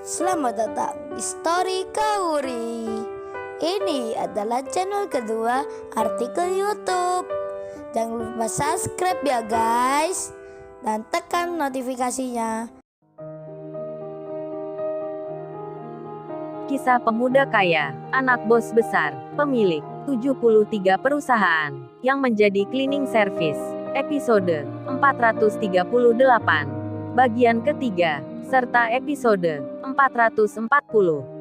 Selamat datang di Story Kauri. Ini adalah channel kedua artikel YouTube. Jangan lupa subscribe ya guys, dan tekan notifikasinya. Kisah pemuda kaya, anak bos besar, pemilik 73 perusahaan, yang menjadi cleaning service. Episode 438, bagian ketiga, serta episode 440,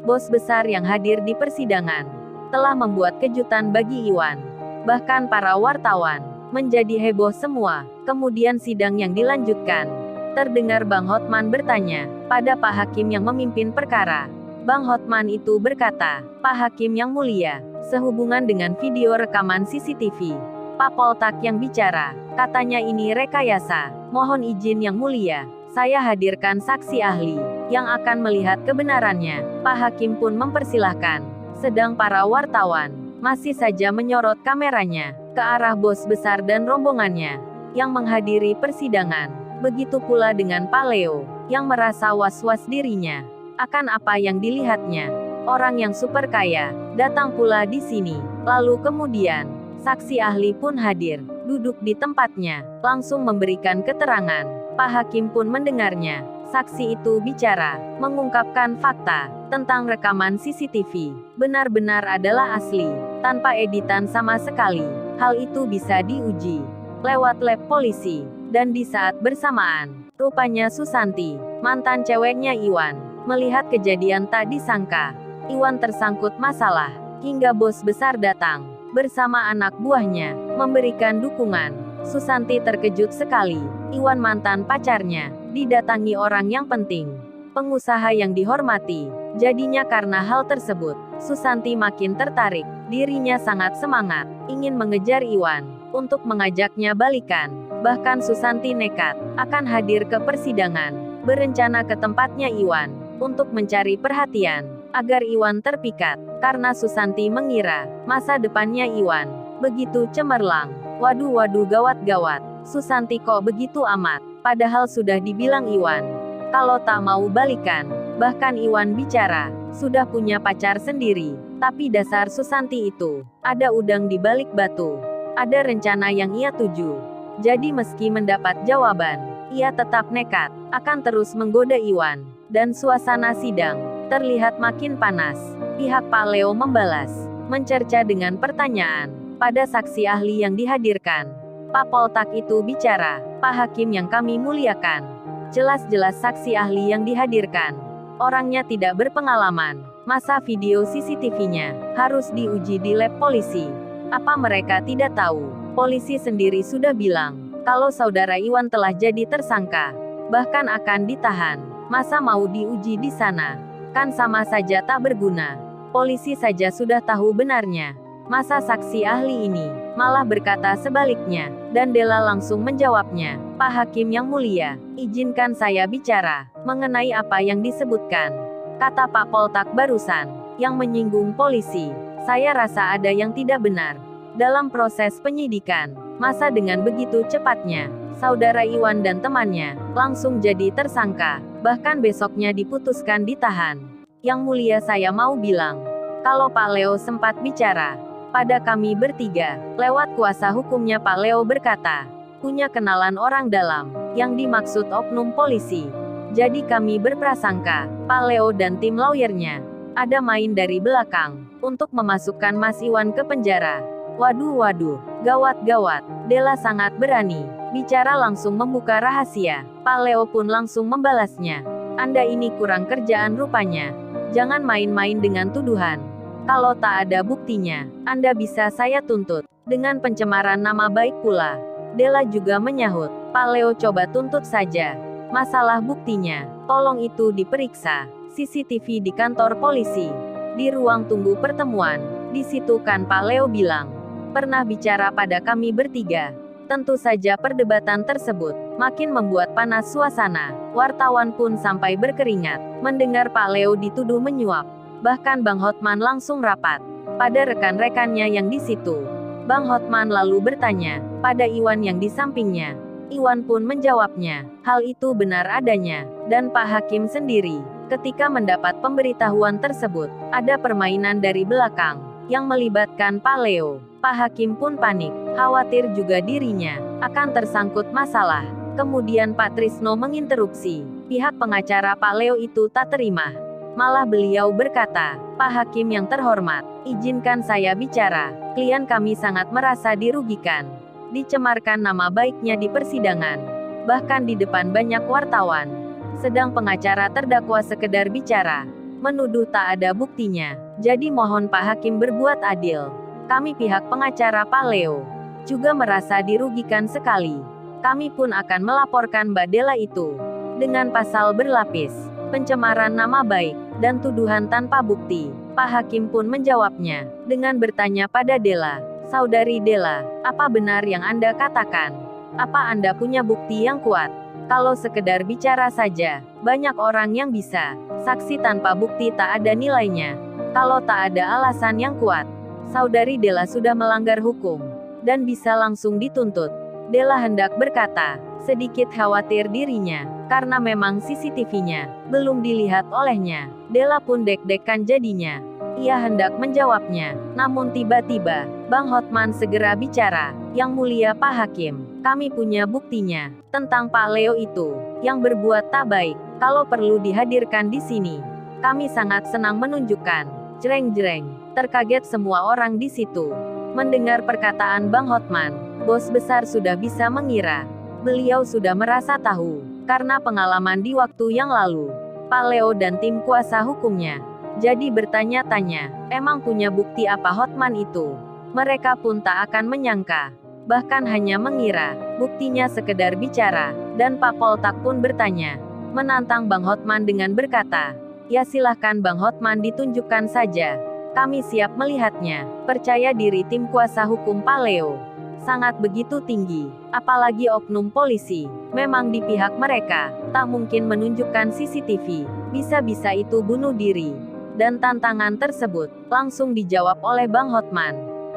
bos besar yang hadir di persidangan, telah membuat kejutan bagi Iwan. Bahkan para wartawan menjadi heboh semua. Kemudian sidang yang dilanjutkan. Terdengar Bang Hotman bertanya pada Pak Hakim yang memimpin perkara. Bang Hotman itu berkata, "Pak Hakim yang mulia, sehubungan dengan video rekaman CCTV, Pak Poltak yang bicara, katanya ini rekayasa. Mohon izin yang mulia, saya hadirkan saksi ahli yang akan melihat kebenarannya." Pak Hakim pun mempersilahkan. Sedang para wartawan masih saja menyorot kameranya ke arah bos besar dan rombongannya yang menghadiri persidangan. Begitu pula dengan Pak Leo yang merasa was-was dirinya akan apa yang dilihatnya. Orang yang super kaya datang pula di sini. Lalu kemudian saksi ahli pun hadir, duduk di tempatnya, langsung memberikan keterangan. Pak Hakim pun mendengarnya. Saksi itu bicara, mengungkapkan fakta tentang rekaman CCTV. Benar-benar adalah asli, tanpa editan sama sekali. Hal itu bisa diuji lewat lab polisi. Dan di saat bersamaan, rupanya Susanti, mantan ceweknya Iwan, melihat kejadian tak disangka. Iwan tersangkut masalah, hingga bos besar datang bersama anak buahnya, memberikan dukungan. Susanti terkejut sekali. Iwan mantan pacarnya didatangi orang yang penting, pengusaha yang dihormati. Jadinya karena hal tersebut, Susanti makin tertarik. Dirinya sangat semangat, ingin mengejar Iwan untuk mengajaknya balikan. Bahkan Susanti nekat akan hadir ke persidangan, berencana ke tempatnya Iwan untuk mencari perhatian agar Iwan terpikat, karena Susanti mengira masa depannya Iwan begitu cemerlang. Waduh gawat-gawat, Susanti kok begitu amat, padahal sudah dibilang Iwan kalau tak mau balikan. Bahkan Iwan bicara sudah punya pacar sendiri, tapi dasar Susanti itu ada udang di balik batu, ada rencana yang ia tuju. Jadi meski mendapat jawaban, ia tetap nekat akan terus menggoda Iwan. Dan suasana sidang terlihat makin panas. Pihak Pak Leo membalas, mencerca dengan pertanyaan pada saksi ahli yang dihadirkan. Pak Poltak itu bicara, "Pak Hakim yang kami muliakan, jelas-jelas saksi ahli yang dihadirkan orangnya tidak berpengalaman. Masa video CCTV-nya harus diuji di lab polisi? Apa mereka tidak tahu? Polisi sendiri sudah bilang kalau saudara Iwan telah jadi tersangka, bahkan akan ditahan. Masa mau diuji di sana? Kan sama saja tak berguna. Polisi saja sudah tahu benarnya. Masa saksi ahli ini malah berkata sebaliknya?" Dan Dela langsung menjawabnya, "Pak Hakim yang mulia, izinkan saya bicara mengenai apa yang disebutkan," kata Pak Poltak barusan, yang menyinggung polisi. "Saya rasa ada yang tidak benar dalam proses penyidikan. Masa dengan begitu cepatnya saudara Iwan dan temannya langsung jadi tersangka, bahkan besoknya diputuskan ditahan. Yang mulia, saya mau bilang, kalau Pak Leo sempat bicara pada kami bertiga, lewat kuasa hukumnya Pak Leo berkata, punya kenalan orang dalam, yang dimaksud oknum polisi. Jadi kami berprasangka, Pak Leo dan tim lawyernya ada main dari belakang untuk memasukkan Mas Iwan ke penjara." Waduh, gawat-gawat. Dela sangat berani bicara, langsung membuka rahasia. Pak Leo pun langsung membalasnya, "Anda ini kurang kerjaan rupanya. Jangan main-main dengan tuduhan. Kalau tak ada buktinya, Anda bisa saya tuntut dengan pencemaran nama baik pula." Dela juga menyahut, "Pak Leo coba tuntut saja. Masalah buktinya, tolong itu diperiksa CCTV di kantor polisi, di ruang tunggu pertemuan. Di situ kan Pak Leo bilang pernah bicara pada kami bertiga." Tentu saja perdebatan tersebut makin membuat panas suasana. Wartawan pun sampai berkeringat mendengar Pak Leo dituduh menyuap. Bahkan Bang Hotman langsung rapat pada rekan-rekannya yang di situ. Bang Hotman lalu bertanya pada Iwan yang di sampingnya. Iwan pun menjawabnya, hal itu benar adanya, dan Pak Hakim sendiri Ketika mendapat pemberitahuan tersebut, ada permainan dari belakang yang melibatkan Pak Leo. Pak Hakim pun panik, khawatir juga dirinya akan tersangkut masalah. Kemudian Pak Trisno menginterupsi. Pihak pengacara Pak Leo itu tak terima. Malah beliau berkata, "Pak Hakim yang terhormat, izinkan saya bicara. Klien kami sangat merasa dirugikan. Dicemarkan nama baiknya di persidangan. Bahkan di depan banyak wartawan. Sedang pengacara terdakwa sekedar bicara. Menuduh tak ada buktinya. Jadi mohon Pak Hakim berbuat adil. Kami pihak pengacara Pak Leo juga merasa dirugikan sekali. Kami pun akan melaporkan Mbak Della itu dengan pasal berlapis, pencemaran nama baik, dan tuduhan tanpa bukti." Pak Hakim pun menjawabnya dengan bertanya pada Della, "Saudari Della, apa benar yang Anda katakan? Apa Anda punya bukti yang kuat? Kalau sekedar bicara saja, banyak orang yang bisa. Saksi tanpa bukti tak ada nilainya. Kalau tak ada alasan yang kuat, Saudari Della sudah melanggar hukum dan bisa langsung dituntut." Della hendak berkata, sedikit khawatir dirinya, karena memang CCTV-nya belum dilihat olehnya. Della pun deg-degan jadinya. Ia hendak menjawabnya, namun tiba-tiba, Bang Hotman segera bicara, "Yang mulia Pak Hakim, kami punya buktinya, tentang Pak Leo itu, yang berbuat tak baik. Kalau perlu dihadirkan di sini. Kami sangat senang menunjukkan." Jreng-jreng, terkaget semua orang di situ. Mendengar perkataan Bang Hotman, bos besar sudah bisa mengira. Beliau sudah merasa tahu, karena pengalaman di waktu yang lalu. Pak Leo dan tim kuasa hukumnya jadi bertanya-tanya, emang punya bukti apa Hotman itu? Mereka pun tak akan menyangka, bahkan hanya mengira, buktinya sekedar bicara. Dan Pak Poltak pun bertanya, menantang Bang Hotman dengan berkata, "Ya silahkan Bang Hotman ditunjukkan saja. Kami siap melihatnya." Percaya diri tim kuasa hukum Pak Leo sangat begitu tinggi, apalagi oknum polisi. Memang di pihak mereka, tak mungkin menunjukkan CCTV, bisa-bisa itu bunuh diri. Dan tantangan tersebut, langsung dijawab oleh Bang Hotman.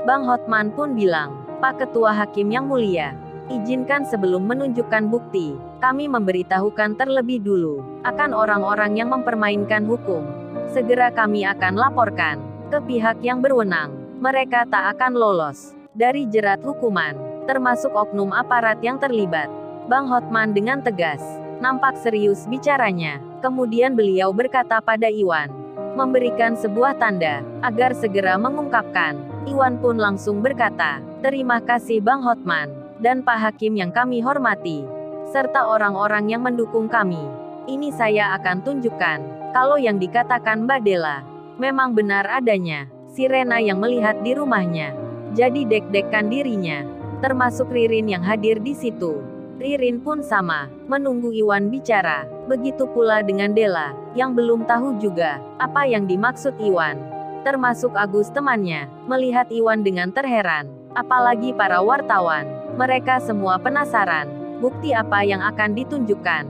Bang Hotman pun bilang, "Pak Ketua Hakim yang mulia, izinkan sebelum menunjukkan bukti, kami memberitahukan terlebih dulu, akan orang-orang yang mempermainkan hukum. Segera kami akan laporkan ke pihak yang berwenang. Mereka tak akan lolos dari jerat hukuman, termasuk oknum aparat yang terlibat." Bang Hotman dengan tegas, nampak serius bicaranya. Kemudian beliau berkata pada Iwan, memberikan sebuah tanda, agar segera mengungkapkan. Iwan pun langsung berkata, "Terima kasih Bang Hotman, dan Pak Hakim yang kami hormati, serta orang-orang yang mendukung kami. Ini saya akan tunjukkan, kalau yang dikatakan Mbak Della, memang benar adanya." Sirena yang melihat di rumahnya jadi deg-degan dirinya, termasuk Ririn yang hadir di situ. Ririn pun sama, menunggu Iwan bicara. Begitu pula dengan Della, yang belum tahu juga apa yang dimaksud Iwan. Termasuk Agus temannya, melihat Iwan dengan terheran. Apalagi para wartawan, mereka semua penasaran, bukti apa yang akan ditunjukkan.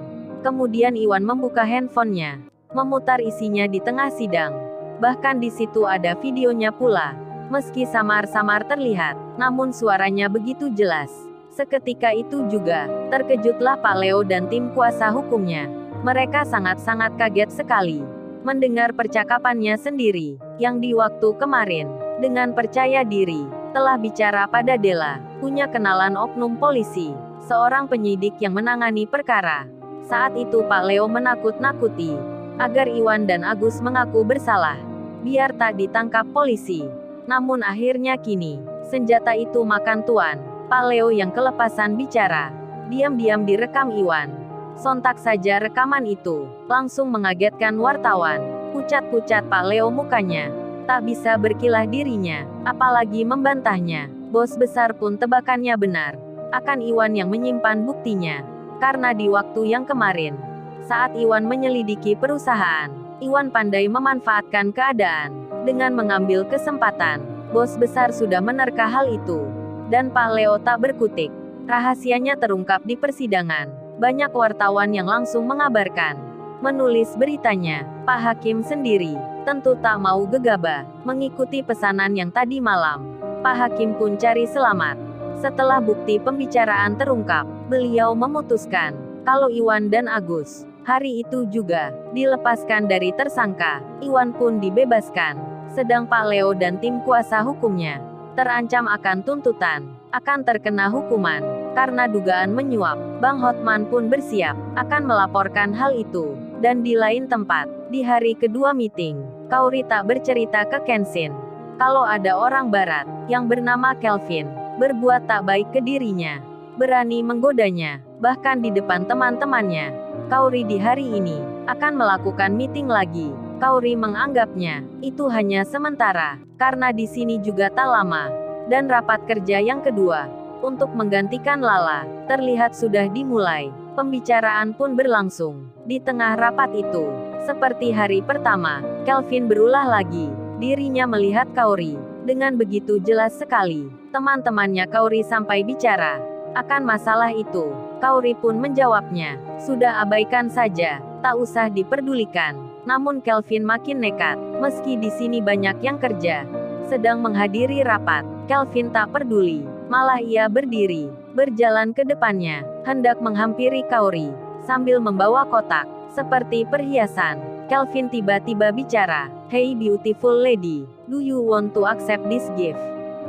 Kemudian Iwan membuka handphonenya, memutar isinya di tengah sidang. Bahkan di situ ada videonya pula. Meski samar-samar terlihat, namun suaranya begitu jelas. Seketika itu juga, terkejutlah Pak Leo dan tim kuasa hukumnya. Mereka sangat-sangat kaget sekali mendengar percakapannya sendiri, yang di waktu kemarin, dengan percaya diri, telah bicara pada Della, punya kenalan oknum polisi, seorang penyidik yang menangani perkara. Saat itu Pak Leo menakut-nakuti, agar Iwan dan Agus mengaku bersalah, biar tak ditangkap polisi. Namun akhirnya kini, senjata itu makan tuan. Pak Leo yang kelepasan bicara, diam-diam direkam Iwan. Sontak saja rekaman itu, langsung mengagetkan wartawan. Pucat-pucat Pak Leo mukanya, tak bisa berkilah dirinya, apalagi membantahnya. Bos besar pun tebakannya benar, akan Iwan yang menyimpan buktinya. Karena di waktu yang kemarin, saat Iwan menyelidiki perusahaan, Iwan pandai memanfaatkan keadaan. Dengan mengambil kesempatan, bos besar sudah menerka hal itu. Dan Pak Leo tak berkutik. Rahasianya terungkap di persidangan. Banyak wartawan yang langsung mengabarkan, menulis beritanya. Pak Hakim sendiri, tentu tak mau gegabah, mengikuti pesanan yang tadi malam. Pak Hakim pun cari selamat. Setelah bukti pembicaraan terungkap, beliau memutuskan, kalau Iwan dan Agus Hari itu juga, dilepaskan dari tersangka, Iwan pun dibebaskan. Sedang Pak Leo dan tim kuasa hukumnya terancam akan tuntutan, akan terkena hukuman karena dugaan menyuap. Bang Hotman pun bersiap akan melaporkan hal itu. Dan di lain tempat, di hari kedua meeting, Kauri tak bercerita ke Kenshin kalau ada orang barat yang bernama Kelvin berbuat tak baik ke dirinya, berani menggodanya, bahkan di depan teman-temannya. Kauri di hari ini akan melakukan meeting lagi. Kauri menganggapnya itu hanya sementara, karena di sini juga tak lama. Dan rapat kerja yang kedua untuk menggantikan Lala terlihat sudah dimulai. Pembicaraan pun berlangsung. Di tengah rapat itu, seperti hari pertama, Kelvin berulah lagi. Dirinya melihat Kauri dengan begitu jelas sekali. Teman-temannya Kauri sampai bicara akan masalah itu. Kauri pun menjawabnya, sudah abaikan saja, tak usah diperdulikan. Namun Kelvin makin nekat, meski di sini banyak yang kerja sedang menghadiri rapat. Kelvin tak peduli, malah ia berdiri, berjalan ke depannya, hendak menghampiri Kauri, sambil membawa kotak, seperti perhiasan. Kelvin tiba-tiba bicara, "Hey beautiful lady, do you want to accept this gift?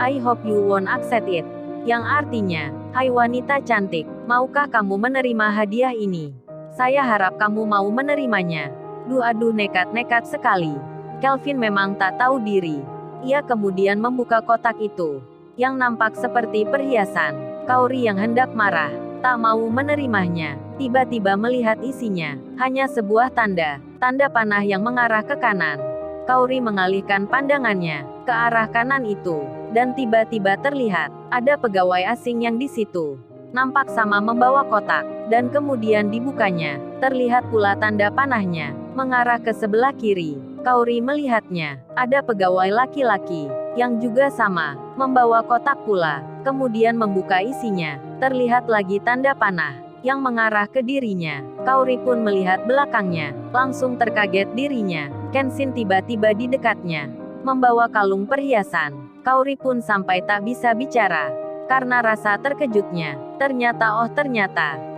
I hope you won't accept it." Yang artinya, "Hai wanita cantik, maukah kamu menerima hadiah ini? Saya harap kamu mau menerimanya." Aduh nekat-nekat sekali. Kelvin memang tak tahu diri. Ia kemudian membuka kotak itu, yang nampak seperti perhiasan. Kauri yang hendak marah, tak mau menerimanya, tiba-tiba melihat isinya, hanya sebuah tanda panah yang mengarah ke kanan. Kauri mengalihkan pandangannya ke arah kanan itu, dan tiba-tiba terlihat ada pegawai asing yang di situ. Nampak sama membawa kotak, dan kemudian dibukanya. Terlihat pula tanda panahnya mengarah ke sebelah kiri. Kauri melihatnya, ada pegawai laki-laki yang juga sama membawa kotak pula, kemudian membuka isinya. Terlihat lagi tanda panah yang mengarah ke dirinya. Kauri pun melihat belakangnya, langsung terkaget dirinya. Kenshin tiba-tiba di dekatnya, membawa kalung perhiasan. Kauri pun sampai tak bisa bicara karena rasa terkejutnya. Ternyata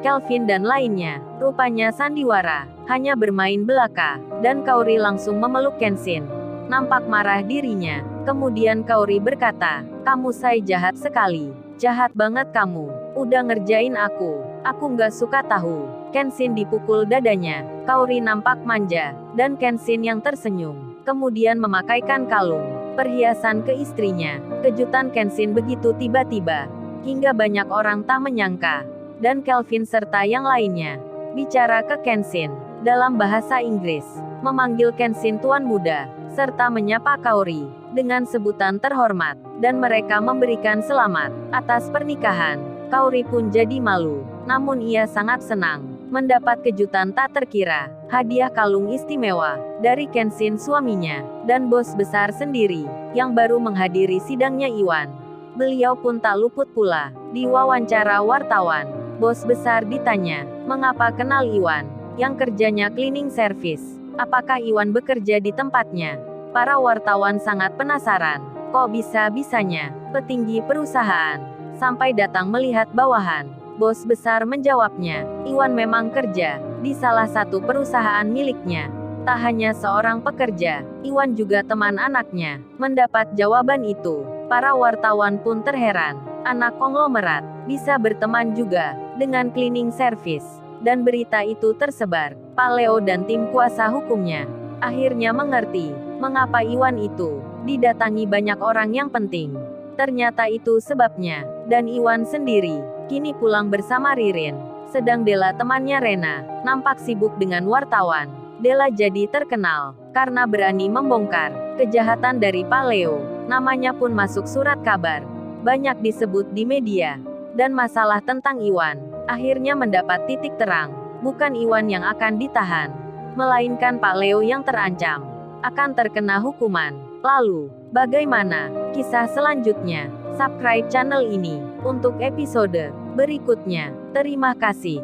Kelvin dan lainnya, rupanya sandiwara, hanya bermain belaka, dan Kauri langsung memeluk Kenshin. Nampak marah dirinya. Kemudian Kauri berkata, "Kamu say jahat sekali. Jahat banget kamu. Udah ngerjain aku. Aku nggak suka tahu." Kenshin dipukul dadanya. Kauri nampak manja, dan Kenshin yang tersenyum. Kemudian memakaikan kalung perhiasan ke istrinya. Kejutan Kenshin begitu tiba-tiba, hingga banyak orang tak menyangka. Dan Kelvin serta yang lainnya bicara ke Kenshin dalam bahasa Inggris, memanggil Kenshin tuan muda, serta menyapa Kauri dengan sebutan terhormat, dan mereka memberikan selamat atas pernikahan. Kauri pun jadi malu, namun ia sangat senang mendapat kejutan tak terkira, hadiah kalung istimewa dari Kenshin suaminya, dan bos besar sendiri, yang baru menghadiri sidangnya Iwan. Beliau pun tak luput pula diwawancara wartawan. Bos besar ditanya, mengapa kenal Iwan, yang kerjanya cleaning service? Apakah Iwan bekerja di tempatnya? Para wartawan sangat penasaran, kok bisa-bisanya petinggi perusahaan sampai datang melihat bawahan. Bos besar menjawabnya, Iwan memang kerja di salah satu perusahaan miliknya. Tak hanya seorang pekerja, Iwan juga teman anaknya. Mendapat jawaban itu, para wartawan pun terheran. Anak konglomerat bisa berteman juga dengan cleaning service. Dan berita itu tersebar. Pak Leo dan tim kuasa hukumnya akhirnya mengerti mengapa Iwan itu didatangi banyak orang yang penting. Ternyata itu sebabnya. Dan Iwan sendiri kini pulang bersama Ririn. Sedang Della temannya Rena nampak sibuk dengan wartawan. Della jadi terkenal karena berani membongkar kejahatan dari Pak Leo. Namanya pun masuk surat kabar. Banyak disebut di media. Dan masalah tentang Iwan akhirnya mendapat titik terang. Bukan Iwan yang akan ditahan, melainkan Pak Leo yang terancam akan terkena hukuman. Lalu, bagaimana kisah selanjutnya? Subscribe channel ini untuk episode berikutnya. Terima kasih.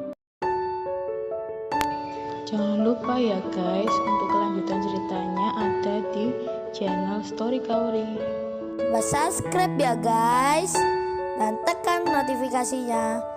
Jangan lupa ya guys, untuk kelanjutan ceritanya ada di channel Story Kauri. Subscribe ya guys, dan tekan notifikasinya